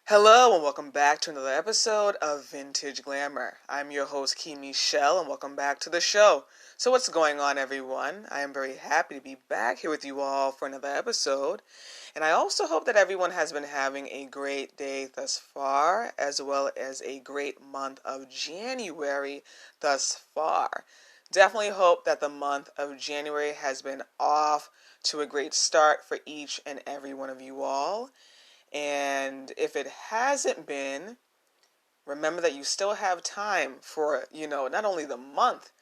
Hello and welcome back to another episode of Vintage Glamour. I'm your host Key Michel and welcome back to the show. So what's going on, everyone? I am very happy to be back here with you all for another episode. And I also hope that everyone has been having a great day thus far, as well as a great month of January thus far. Definitely hope that the month of January has been off to a great start for each and every one of you all. And if it hasn't been, remember that you still have time for, not only the month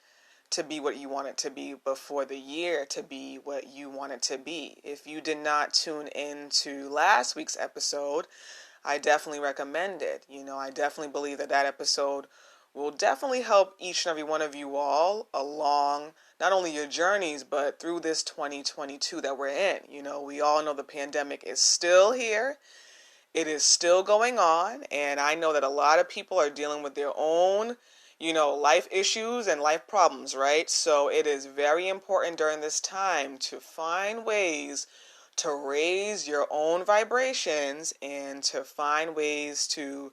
to be what you want it to be, but for the year to be what you want it to be. If you did not tune in to last week's episode, I definitely recommend it. I definitely believe that episode will definitely help each and every one of you all along not only your journeys, but through this 2022 that we're in. We all know the pandemic is still here. It is still going on, and I know that a lot of people are dealing with their own, life issues and life problems, right? So it is very important during this time to find ways to raise your own vibrations and to find ways to,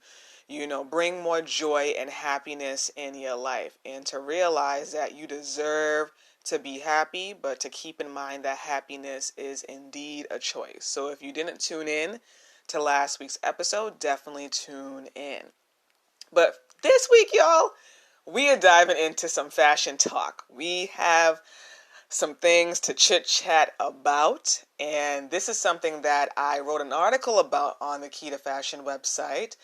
bring more joy and happiness in your life, and to realize that you deserve to be happy, but to keep in mind that happiness is indeed a choice. So if you didn't tune in to last week's episode, definitely tune in. But this week, y'all, we are diving into some fashion talk. We have some things to chit chat about, and this is something that I wrote an article about on the Key to Fashion website,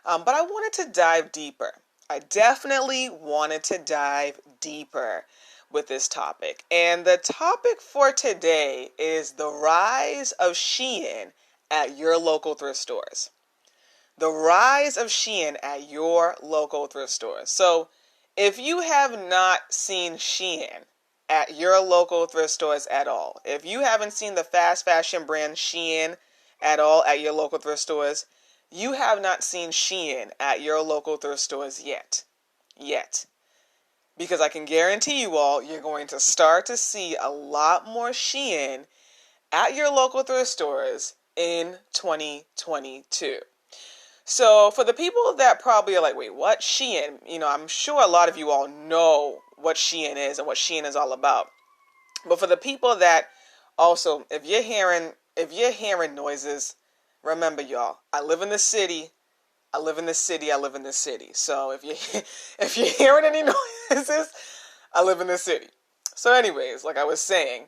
but I wanted to dive deeper. I definitely wanted to dive deeper with this topic, and the topic for today is the rise of Shein at your local thrift stores. The rise of Shein at your local thrift stores. So, if you have not seen Shein at your local thrift stores at all, if you haven't seen the fast fashion brand Shein at all at your local thrift stores, you have not seen Shein at your local thrift stores yet. Because I can guarantee you all, you're going to start to see a lot more Shein at your local thrift stores in 2022. So for the people that probably are like, wait, what? Shein? I'm sure a lot of you all know what Shein is and what Shein is all about. But for the people that also, if you're hearing noises, remember, y'all, I live in the city. So if you're hearing any noises, I live in the city. So anyways, like I was saying,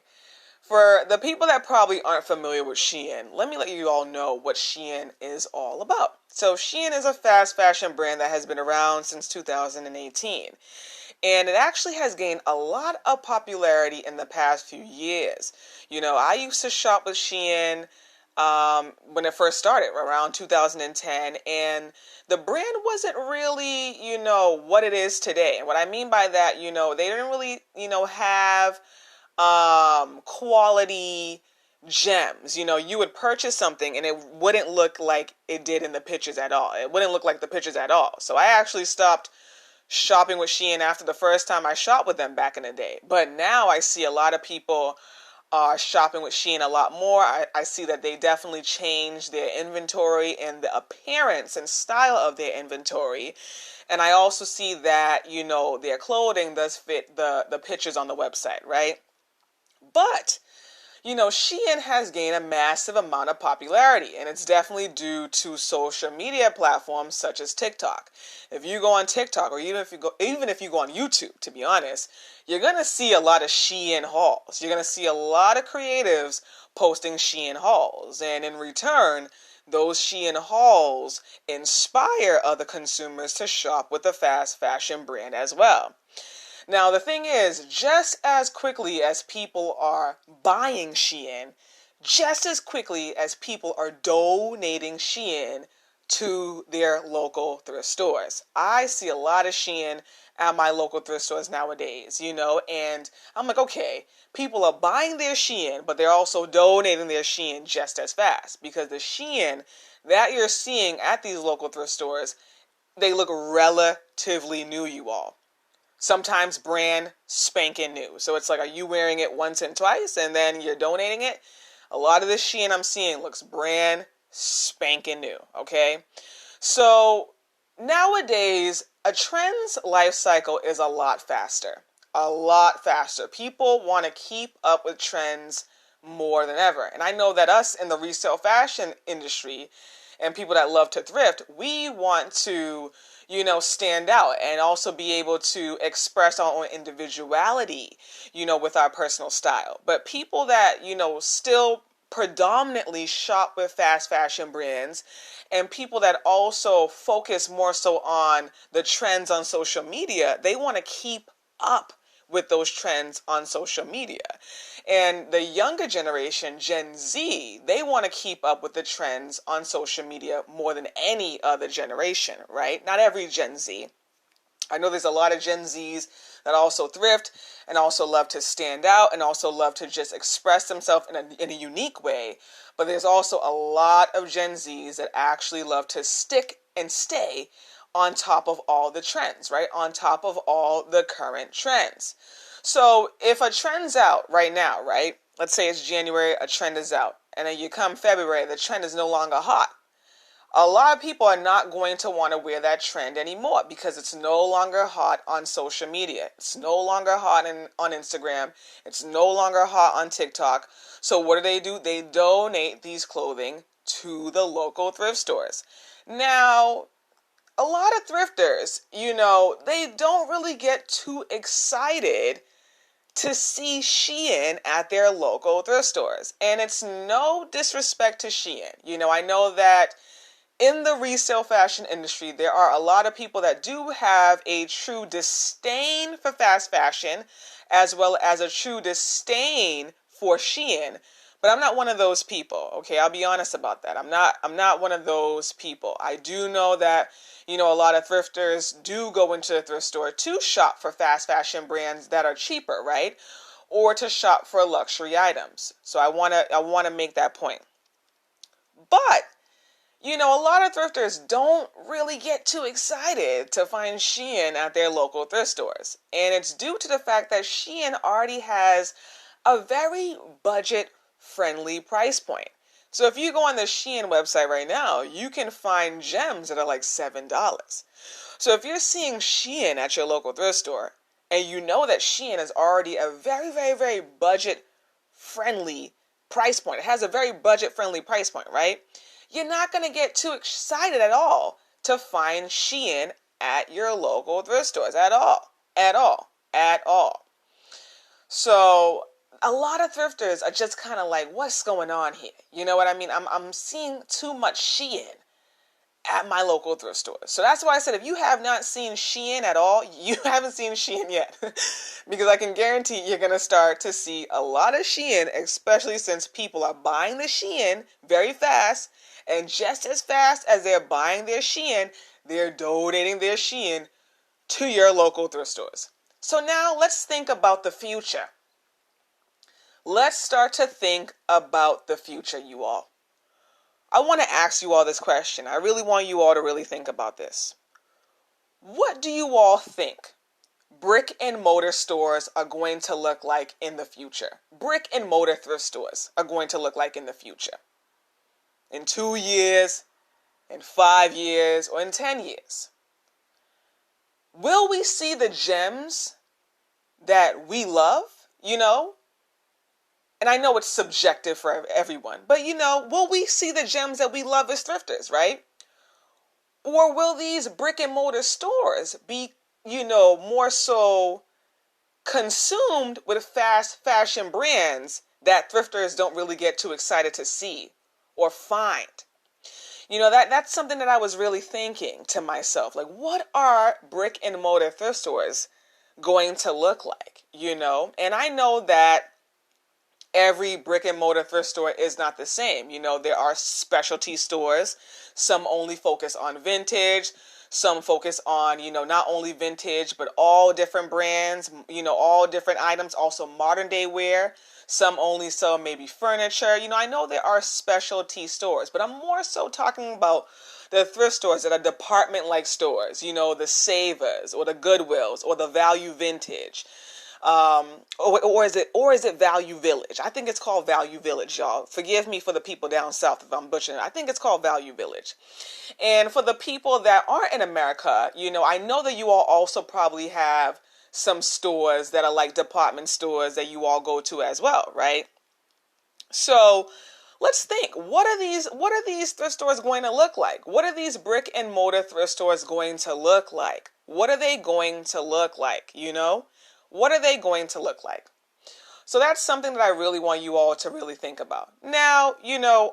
for the people that probably aren't familiar with Shein, let me let you all know what Shein is all about. So Shein is a fast fashion brand that has been around since 2018. And it actually has gained a lot of popularity in the past few years. I used to shop with Shein when it first started around 2010, and the brand wasn't really, what it is today. And what I mean by that, they didn't really, have quality gems. You would purchase something and it wouldn't look like it did in the pictures at all. It wouldn't look like the pictures at all. So I actually stopped shopping with Shein after the first time I shopped with them back in the day. But now I see a lot of people are shopping with Shein a lot more. I see that they definitely changed their inventory and the appearance and style of their inventory. And I also see that, their clothing does fit the pictures on the website, right? But, Shein has gained a massive amount of popularity, and it's definitely due to social media platforms such as TikTok. If you go on TikTok, or even if you go on YouTube, to be honest, you're gonna see a lot of Shein hauls. You're gonna see a lot of creatives posting Shein hauls, and in return, those Shein hauls inspire other consumers to shop with the fast fashion brand as well. Now, the thing is, just as quickly as people are buying Shein, just as quickly as people are donating Shein to their local thrift stores. I see a lot of Shein at my local thrift stores nowadays, and I'm like, okay, people are buying their Shein, but they're also donating their Shein just as fast, because the Shein that you're seeing at these local thrift stores, they look relatively new, you all. Sometimes brand spanking new. So it's like, are you wearing it once and twice and then you're donating it? A lot of this Shein I'm seeing looks brand spanking new, okay? So nowadays, a trend's life cycle is a lot faster. A lot faster. People want to keep up with trends more than ever. And I know that us in the resale fashion industry and people that love to thrift, we want to, stand out and also be able to express our own individuality, with our personal style. But people that, still predominantly shop with fast fashion brands and people that also focus more so on the trends on social media, they want to keep up with those trends on social media. And the younger generation, Gen Z, they want to keep up with the trends on social media more than any other generation, right? Not every Gen Z. I know there's a lot of Gen Zs that also thrift and also love to stand out and also love to just express themselves in a unique way. But there's also a lot of Gen Zs that actually love to stick and stay on top of all the trends, right? On top of all the current trends. So if a trend's out right now, right? Let's say it's January, a trend is out. And then you come February, the trend is no longer hot. A lot of people are not going to want to wear that trend anymore because it's no longer hot on social media. It's no longer hot on Instagram. It's no longer hot on TikTok. So what do? They donate these clothing to the local thrift stores. Now, a lot of thrifters, they don't really get too excited to see Shein at their local thrift stores. And it's no disrespect to Shein. I know that in the resale fashion industry, there are a lot of people that do have a true disdain for fast fashion, as well as a true disdain for Shein. But I'm not one of those people, okay? I'll be honest about that. I'm not one of those people. I do know that, a lot of thrifters do go into the thrift store to shop for fast fashion brands that are cheaper, right? Or to shop for luxury items. So I want to make that point. But a lot of thrifters don't really get too excited to find Shein at their local thrift stores. And it's due to the fact that Shein already has a very budget-friendly price point. So if you go on the Shein website right now, you can find gems that are like $7. So if you're seeing Shein at your local thrift store, and you know that Shein is already a very, very, very budget-friendly price point. It has a very budget-friendly price point, right? You're not going to get too excited at all to find Shein at your local thrift stores at all. At all. At all. So a lot of thrifters are just kind of like, what's going on here? You know what I mean? I'm seeing too much Shein at my local thrift stores. So that's why I said if you have not seen Shein at all, you haven't seen Shein yet. Because I can guarantee you're going to start to see a lot of Shein, especially since people are buying the Shein very fast. And just as fast as they're buying their Shein, they're donating their Shein to your local thrift stores. So now let's think about the future. Let's start to think about the future, you all. I want to ask you all this question. I really want you all to really think about this. What do you all think brick and mortar stores are going to look like in the future? Brick and mortar thrift stores are going to look like in the future. In 2 years, in 5 years, or in 10 years. Will we see the gems that we love, And I know it's subjective for everyone, but will we see the gems that we love as thrifters, right? Or will these brick and mortar stores be, more so consumed with fast fashion brands that thrifters don't really get too excited to see or find? That's something that I was really thinking to myself. Like, what are brick and mortar thrift stores going to look like? And I know that every brick and mortar thrift store is not the same. There are specialty stores. Some only focus on vintage. Some focus on, not only vintage, but all different brands, all different items, also modern day wear. Some only sell maybe furniture. I know there are specialty stores, but I'm more so talking about the thrift stores that are department-like stores, the Savers or the Goodwills or the Value Vintage. Or is it Value Village? I think it's called Value Village, y'all. Forgive me for the people down south if I'm butchering it. I think it's called Value Village. And for the people that aren't in America, I know that you all also probably have some stores that are like department stores that you all go to as well, right? So let's think, what are these thrift stores going to look like? What are these brick and mortar thrift stores going to look like? What are they going to look like? What are they going to look like? So that's something that I really want you all to really think about. Now,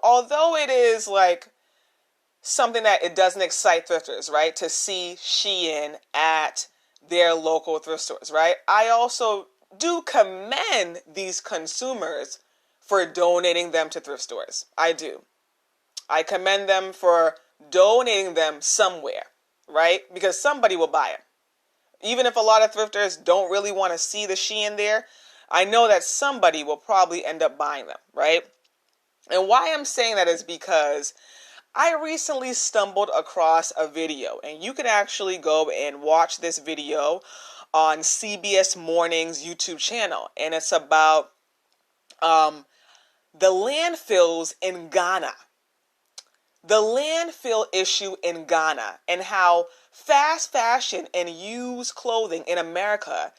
although it is like something that it doesn't excite thrifters, right, to see Shein at their local thrift stores, right? I also do commend these consumers for donating them to thrift stores. I do. I commend them for donating them somewhere, right? Because somebody will buy it. Even if a lot of thrifters don't really want to see the Shein there, I know that somebody will probably end up buying them, right? And why I'm saying that is because I recently stumbled across a video, and you can actually go and watch this video on CBS Morning's YouTube channel, and it's about the landfills in Ghana. The landfill issue in Ghana, and how fast fashion and used clothing in America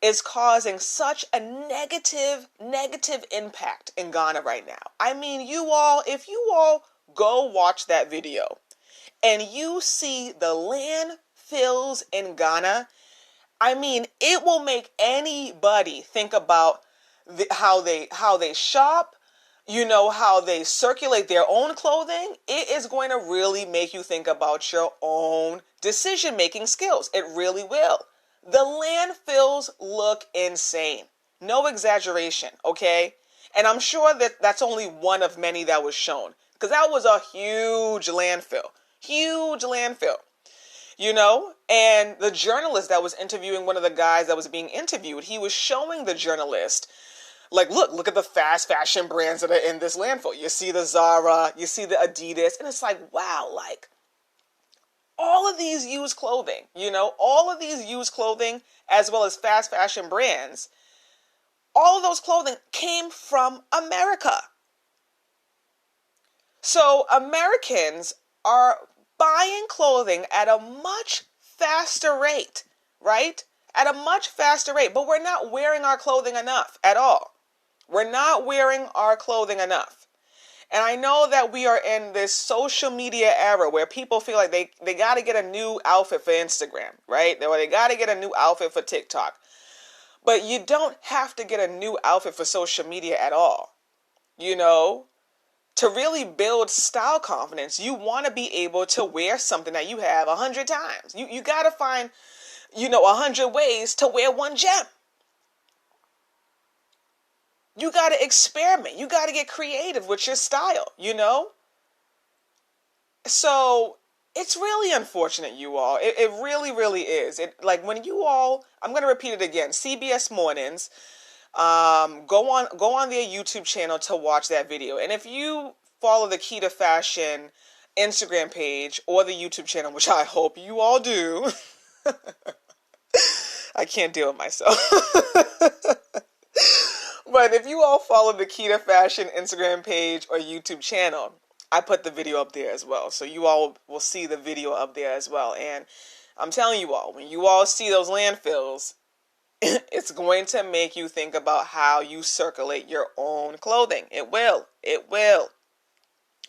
is causing such a negative impact in Ghana right now. I mean, if you all go watch that video and you see the landfills in Ghana, I mean, it will make anybody think about how they shop, how they circulate their own clothing. It is going to really make you think about your own decision-making skills. It really will. The landfills look insane. No exaggeration, okay? And I'm sure that that's only one of many that was shown, because that was a huge landfill. Huge landfill. And the journalist that was interviewing one of the guys that was being interviewed, he was showing the journalist, like, look at the fast fashion brands that are in this landfill. You see the Zara, you see the Adidas, and it's like, wow, like, all of these used clothing, all of these used clothing, as well as fast fashion brands, all of those clothing came from America. So Americans are buying clothing at a much faster rate, right? At a much faster rate, but we're not wearing our clothing enough at all. We're not wearing our clothing enough. And I know that we are in this social media era where people feel like they got to get a new outfit for Instagram, right? Or they got to get a new outfit for TikTok. But you don't have to get a new outfit for social media at all. To really build style confidence, you want to be able to wear something that you have 100 times. You got to find, 100 ways to wear one gem. You got to experiment. You got to get creative with your style, So it's really unfortunate, you all. It really, really is. When you all, I'm going to repeat it again, CBS Mornings, go on their YouTube channel to watch that video. And if you follow the Key to Fashion Instagram page or the YouTube channel, which I hope you all do, I can't deal with myself. But if you all follow the Key to Fashion Instagram page or YouTube channel, I put the video up there as well. So you all will see the video up there as well. And I'm telling you all, when you all see those landfills, it's going to make you think about how you circulate your own clothing. It will. It will.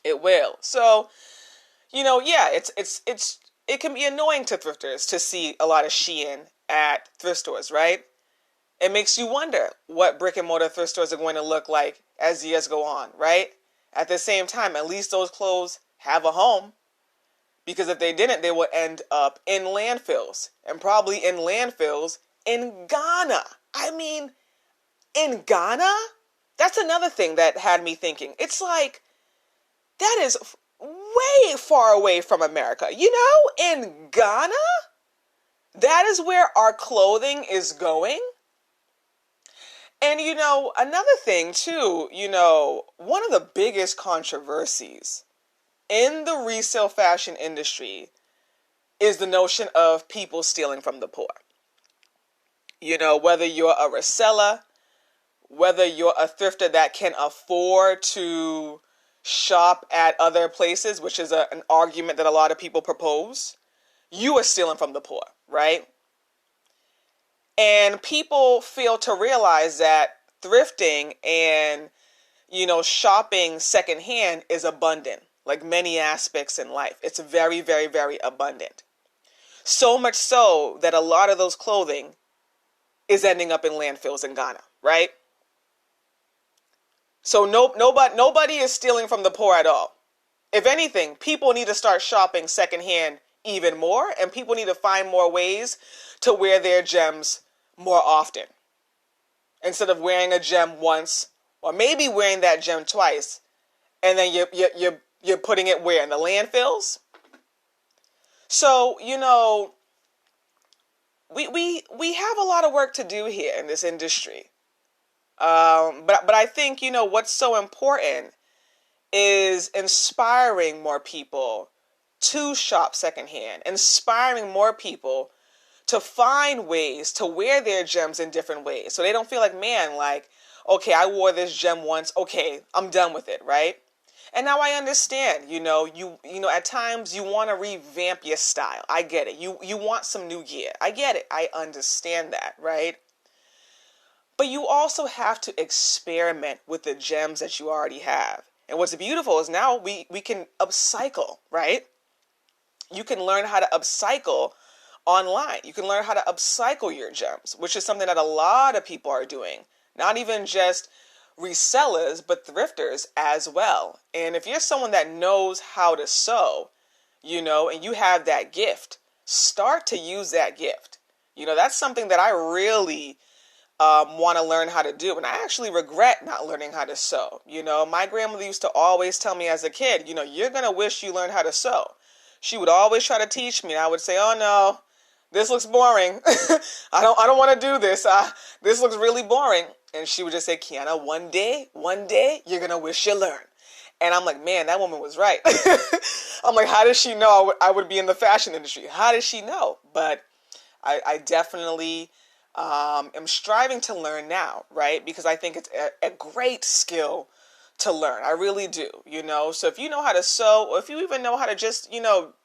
It will. So, yeah, it can be annoying to thrifters to see a lot of Shein at thrift stores, right? It makes you wonder what brick and mortar thrift stores are going to look like as years go on, right? At the same time, at least those clothes have a home. Because if they didn't, they would end up in landfills. And probably in landfills in Ghana. I mean, in Ghana? That's another thing that had me thinking. It's like, that is way far away from America. In Ghana? That is where our clothing is going. And, another thing, too, one of the biggest controversies in the resale fashion industry is the notion of people stealing from the poor. Whether you're a reseller, whether you're a thrifter that can afford to shop at other places, which is an argument that a lot of people propose, you are stealing from the poor, right? And people fail to realize that thrifting and, shopping secondhand is abundant, like many aspects in life. It's very, very, very abundant. So much so that a lot of those clothing is ending up in landfills in Ghana, right? So nobody is stealing from the poor at all. If anything, people need to start shopping secondhand even more, and people need to find more ways to wear their gems more often. Instead of wearing a gem once, or maybe wearing that gem twice, and then you're putting it where? In the landfills? So, we have a lot of work to do here in this industry. But I think, what's so important is inspiring more people to shop secondhand, inspiring more people to find ways to wear their gems in different ways. So they don't feel like, man, like, okay, I wore this gem once. Okay, I'm done with it, right? And now I understand, at times you want to revamp your style. I get it. You want some new gear. I get it. I understand that, right? But you also have to experiment with the gems that you already have. And what's beautiful is now we can upcycle, right? You can learn how to upcycle online. You can learn how to upcycle your gems, which is something that a lot of people are doing. Not even just resellers, but thrifters as well. And if you're someone that knows how to sew, and you have that gift, start to use that gift. That's something that I really want to learn how to do. And I actually regret not learning how to sew. My grandmother used to always tell me as a kid, you're going to wish you learned how to sew. She would always try to teach me. And I would say, oh no, this looks boring. I don't want to do this. This looks really boring. And she would just say, Kiana, one day, you're going to wish you learned. And I'm like, man, that woman was right. I'm like, how does she know I would be in the fashion industry? How does she know? But I definitely am striving to learn now, right? Because I think it's a great skill to learn. I really do, So if you know how to sew, or if you even know how to just,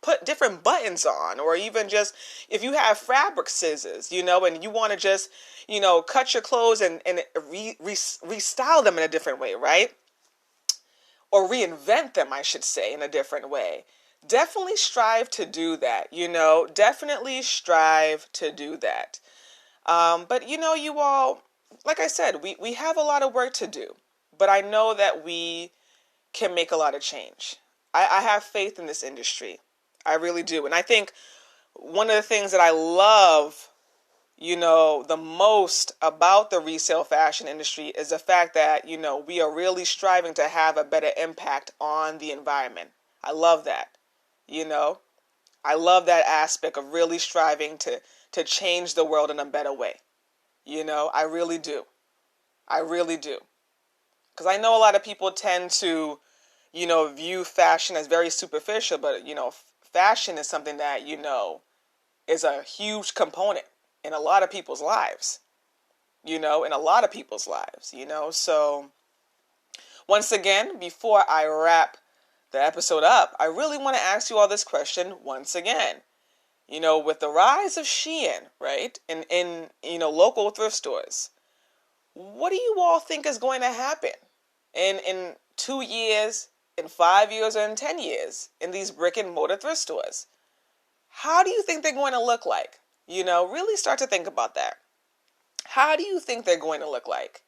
put different buttons on, or even just if you have fabric scissors, and you want to just, cut your clothes and restyle them in a different way, right? Or reinvent them, I should say, in a different way. Definitely strive to do that, Definitely strive to do that. But, you all, like I said, we have a lot of work to do. But I know that we can make a lot of change. I have faith in this industry. I really do. And I think one of the things that I love, the most about the resale fashion industry is the fact that, we are really striving to have a better impact on the environment. I love that. I love that aspect of really striving to change the world in a better way. I really do. I really do. Because I know a lot of people tend to, view fashion as very superficial, but, fashion is something that, is a huge component in a lot of people's lives, So once again, before I wrap the episode up, I really want to ask you all this question once again. With the rise of Shein, right, in local thrift stores, what do you all think is going to happen in 2 years, in 5 years, or in 10 years in these brick and mortar thrift stores? How do you think they're going to look like? Really start to think about that. How do you think they're going to look like?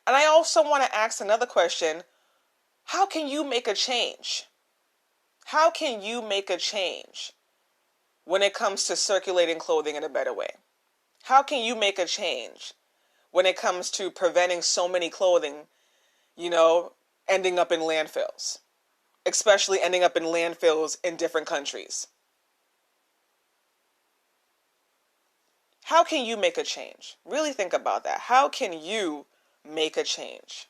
And I also want to ask another question. How can you make a change? How can you make a change when it comes to circulating clothing in a better way? How can you make a change when it comes to preventing so many clothing, ending up in landfills, especially ending up in landfills in different countries? How can you make a change? Really think about that. How can you make a change?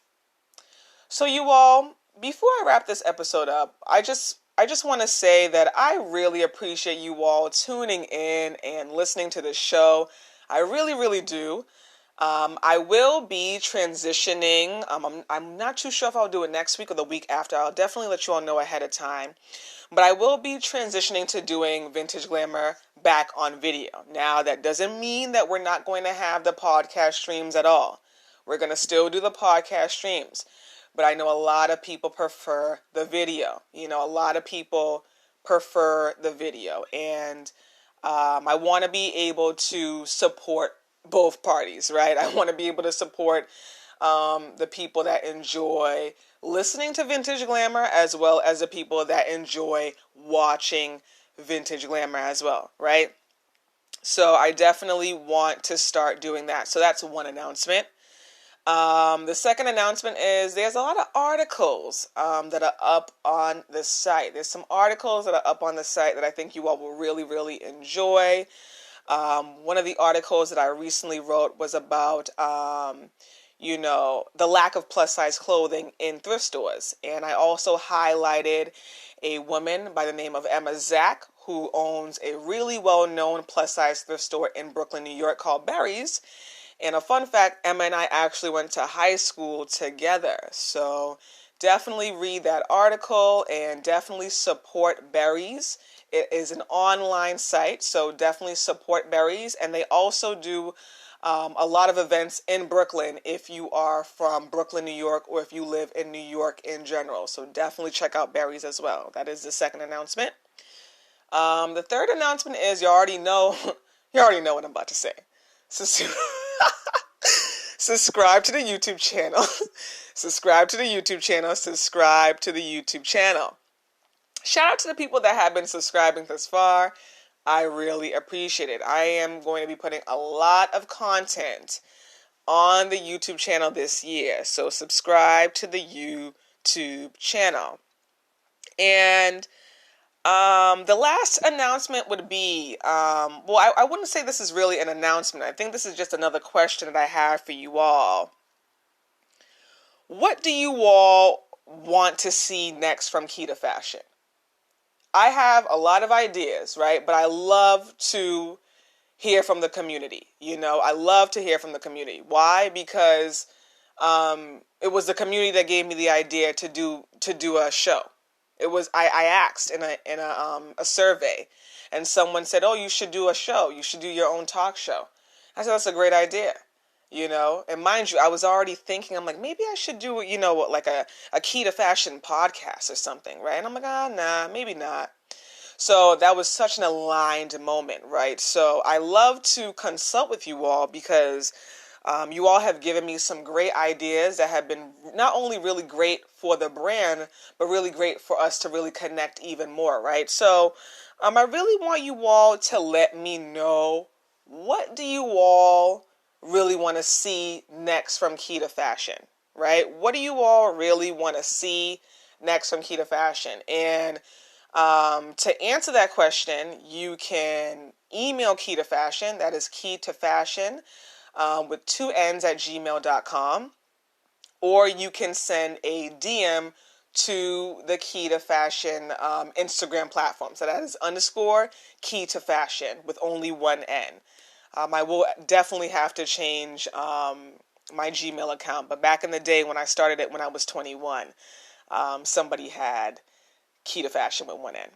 So you all, before I wrap this episode up, I just want to say that I really appreciate you all tuning in and listening to the show. I really, really do. I will be transitioning. I'm not too sure if I'll do it next week or the week after. I'll definitely let you all know ahead of time. But I will be transitioning to doing Vintage Glamour back on video. Now, that doesn't mean that we're not going to have the podcast streams at all. We're going to still do the podcast streams. But I know a lot of people prefer the video. A lot of people prefer the video. And I want to be able to support both parties, right? I want to be able to support the people that enjoy listening to Vintage Glamour as well as the people that enjoy watching Vintage Glamour as well, right? So I definitely want to start doing that. So that's one announcement. The second announcement is there's a lot of articles that are up on the site. There's some articles that are up on the site that I think you all will really, really enjoy. One of the articles that I recently wrote was about, the lack of plus size clothing in thrift stores. And I also highlighted a woman by the name of Emma Zach, who owns a really well-known plus size thrift store in Brooklyn, New York called Berries. And a fun fact, Emma and I actually went to high school together. So definitely read that article and definitely support Berries. It is an online site, so definitely support Berries. And they also do a lot of events in Brooklyn if you are from Brooklyn, New York, or if you live in New York in general. So definitely check out Berries as well. That is the second announcement. The third announcement is you already know what I'm about to say. So subscribe to the YouTube channel. Subscribe to the YouTube channel. Subscribe to the YouTube channel. Shout out to the people that have been subscribing thus far. I really appreciate it. I am going to be putting a lot of content on the YouTube channel this year. So subscribe to the YouTube channel. And the last announcement would be, I wouldn't say this is really an announcement. I think this is just another question that I have for you all. What do you all want to see next from Key to Fashion? I have a lot of ideas, right? But I love to hear from the community. I love to hear from the community. Why? Because it was the community that gave me the idea to do a show. It was I asked in a survey, and someone said, "Oh, you should do a show. You should do your own talk show." I said, "That's a great idea." And mind you, I was already thinking, I'm like, maybe I should do, like a Key to Fashion podcast or something, right? And I'm like, nah, maybe not. So that was such an aligned moment, right? So I love to consult with you all because you all have given me some great ideas that have been not only really great for the brand, but really great for us to really connect even more, right? So I really want you all to let me know, what do you all really want to see next from Key to Fashion, right? What do you all really want to see next from Key to Fashion? And to answer that question, you can email Key to Fashion. That is Key to Fashion with 2 N's at gmail.com. Or you can send a DM to the Key to Fashion Instagram platform. So that is _Key to Fashion with only 1 N. I will definitely have to change my Gmail account. But back in the day when I started it when I was 21, somebody had Key to Fashion with 1 N.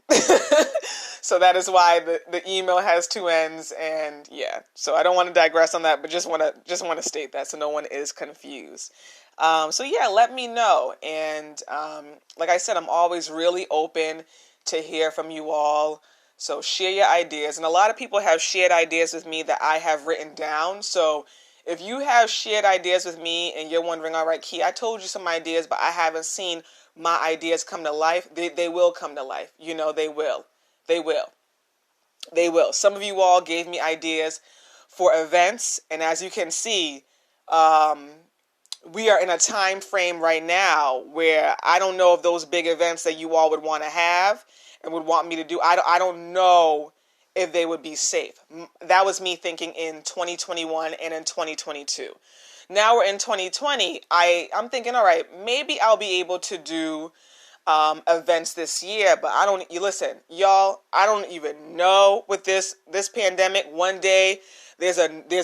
So that is why the email has 2 N's. And yeah, so I don't want to digress on that, but just want to state that so no one is confused. So yeah, let me know. And like I said, I'm always really open to hear from you all. So share your ideas. And a lot of people have shared ideas with me that I have written down. So if you have shared ideas with me and you're wondering, all right, Key, I told you some ideas, but I haven't seen my ideas come to life, they will come to life. They will. They will. Some of you all gave me ideas for events. And as you can see, we are in a time frame right now where I don't know if those big events that you all would want to have and would want me to do, I don't know if they would be safe. That was me thinking in 2021 and in 2022. Now we're in 2020. I'm thinking, all right, maybe I'll be able to do events this year, but listen, y'all, I don't even know with this pandemic. One day There's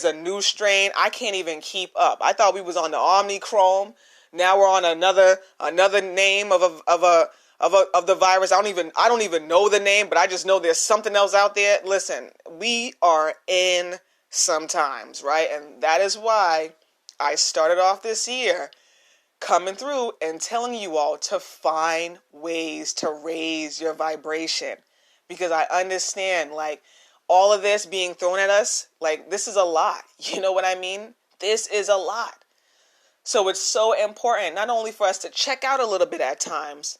a new strain. I can't even keep up. I thought we was on the Omicron. Now we're on another name of the virus. I don't even know the name, but I just know there's something else out there. Listen, we are in sometimes, right? And that is why I started off this year coming through and telling you all to find ways to raise your vibration, because I understand, like, all of this being thrown at us, like, this is a lot. You know what I mean? This is a lot. So it's so important not only for us to check out a little bit at times,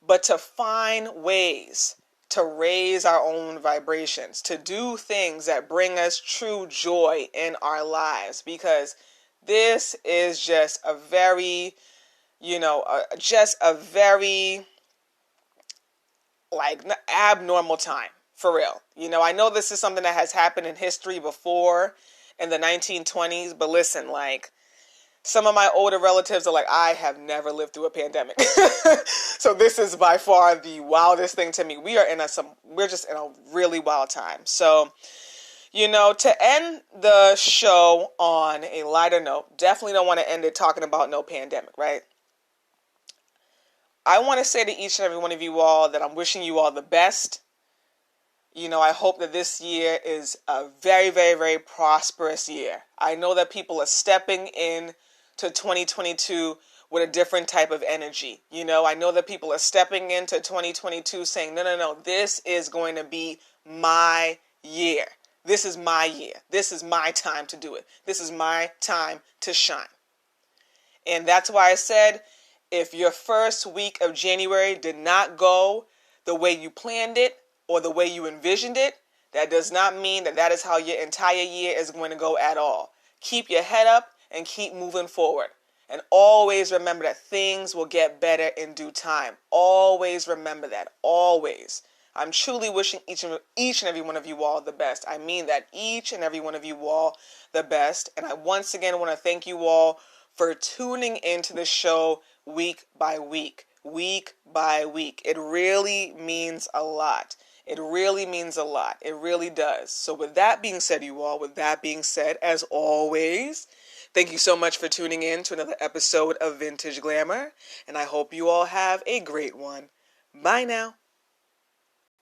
but to find ways to raise our own vibrations, to do things that bring us true joy in our lives, because this is just a very, just a very, like, abnormal time, for real. I know this is something that has happened in history before in the 1920s, but listen, like, some of my older relatives are like, I have never lived through a pandemic. So this is by far the wildest thing to me. We're just in a really wild time. So, to end the show on a lighter note, definitely don't want to end it talking about no pandemic, right? I want to say to each and every one of you all that I'm wishing you all the best. I hope that this year is a very, very, very prosperous year. I know that people are stepping in to 2022 with a different type of energy. I know that people are stepping into 2022 saying, no, this is going to be my year. This is my year. This is my time to do it. This is my time to shine. And that's why I said, if your first week of January did not go the way you planned it or the way you envisioned it, that does not mean that is how your entire year is going to go at all. Keep your head up and keep moving forward. And always remember that things will get better in due time. Always remember that. Always. I'm truly wishing each and every one of you all the best. I mean that, each and every one of you all the best. And I once again want to thank you all for tuning into the show week by week. Week by week. It really means a lot. It really means a lot. It really does. So with that being said, as always, thank you so much for tuning in to another episode of Vintage Glamour, and I hope you all have a great one. Bye now.